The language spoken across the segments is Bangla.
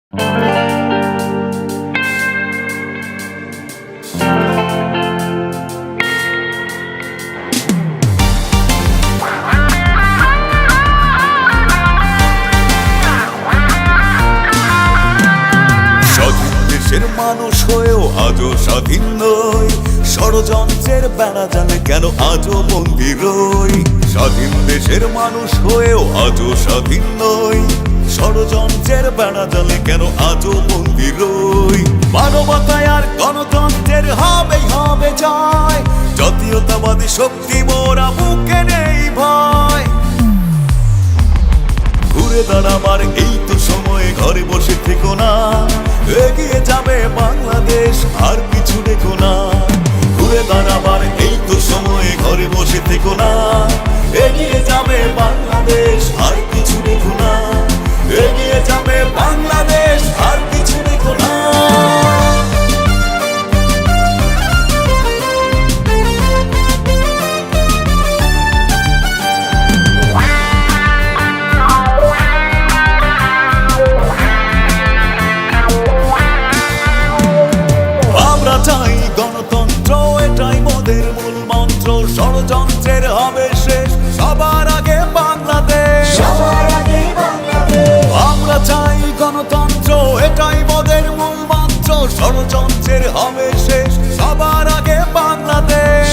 দেশের মানুষ হয়েও আজও স্বাধীন নই, ষড়যন্ত্রের বেড়া জালে কেন আজও বন্দী রই। স্বাধীন দেশের মানুষ হয়েও আজও স্বাধীন নই, ষড়যন্ত্রের বেড়া জালে কেন আজও বন্দী রই। মানবতায় আর গণতন্ত্রের হবেই হবে জয়, জাতীয়তাবাদী শক্তি মোরা বুকে নেই ভয়। ঘুরে দাঁড়াবার এই তো সময়, ঘরে বসে থেকো না, এগিয়ে যাবে বাংলাদেশ আর পিছু দেখো না। ঘুরে দাঁড়াবার এই তো সময়, ঘরে বসে থেকো না, এগিয়ে যাবে বাংলাদেশ আর পিছু দেখো না। এগিয়ে যাবে বাংলাদেশ আর পিছু দেখো না। চাই গণতন্ত্র, এটাই মোদের মূল মন্ত্র। ষড়যন্ত্রের হবে শেষ, সবার আগে বাংলাদেশ। আমরা চাই গণতন্ত্র, এটাই মোদের মূল মন্ত্র। ষড়যন্ত্রের হবে শেষ, সবার আগে বাংলাদেশ।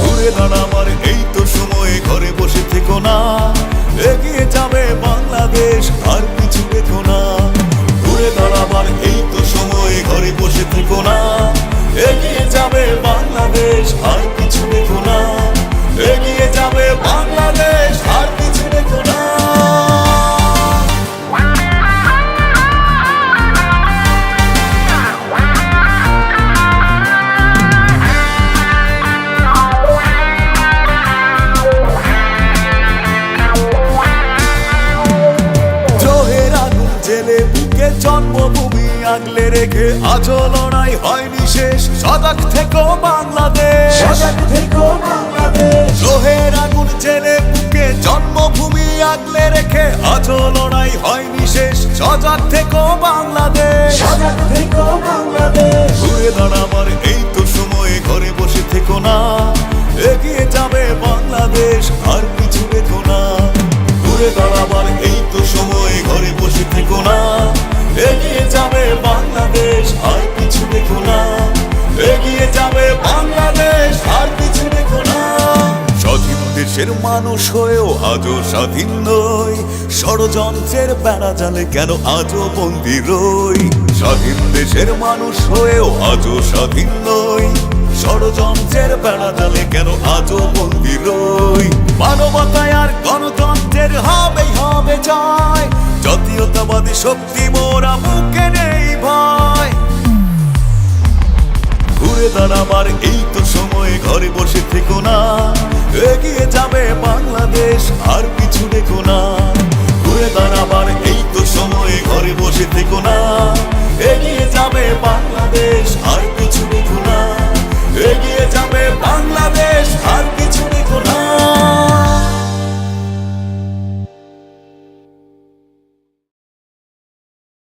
ঘুরে দাঁড়াবার এই তো সময়, ঘরে বসে থেকো না, এগিয়ে যাবে বাংলাদেশ আর কিছু দেখো না। ঘুরে দাঁড়াবার এই তো সময়, ঘরে বসে থেকো না, এগিয়ে যাবে বাংলাদেশ আর কিছু দেখো না। এগিয়ে যাবে বাংলাদেশ আর কিছু দেখো না। দ্রোহের আগুন জেলে বুকে জন্মভূমি আগলে রেখে আজও লড়াই হয়নি শেষ, সজাগ থেকো বাংলাদেশ। দ্রোহের আগুন জেলে বুকে জন্মভূমি আগলে রেখে আজও লড়াই হয়নি শেষ, সজাগ থেকো বাংলাদেশ। ঘুরে দাঁড়াবার এই তো সময়, ঘরে বসে থেকো না, এগিয়ে যাবে বাংলাদেশ আর কিছু দেখো না। ঘুরে দাঁড়াবার এই তো সময়, ঘরে বসে থেকো না, এগিয়ে যাবে বাংলাদেশ আর কিছু দেখো না। এগিয়ে যাবে বাংলাদেশ আর কিছু দেখো না। স্বাধীন দেশের মানুষ হয়েও আজও স্বাধীন নই, ষড়যন্ত্রের বেড়া জালে কেন আজও বন্দী রই। স্বাধীন দেশের মানুষ হয়েও আজও স্বাধীন নই, ষড়যন্ত্রের বেড়া জালে কেন আজও বন্দী রই। মানবতায় আর গণতন্ত্রের হবেই হবে জয়, জাতীয়তাবাদী শক্তি মোরা বুকে নেই ভয়। ঘুরে দাঁড়াবার এই তো সময়, ঘরে বসে থেকো না, এগিয়ে যাবে বাংলাদেশ আর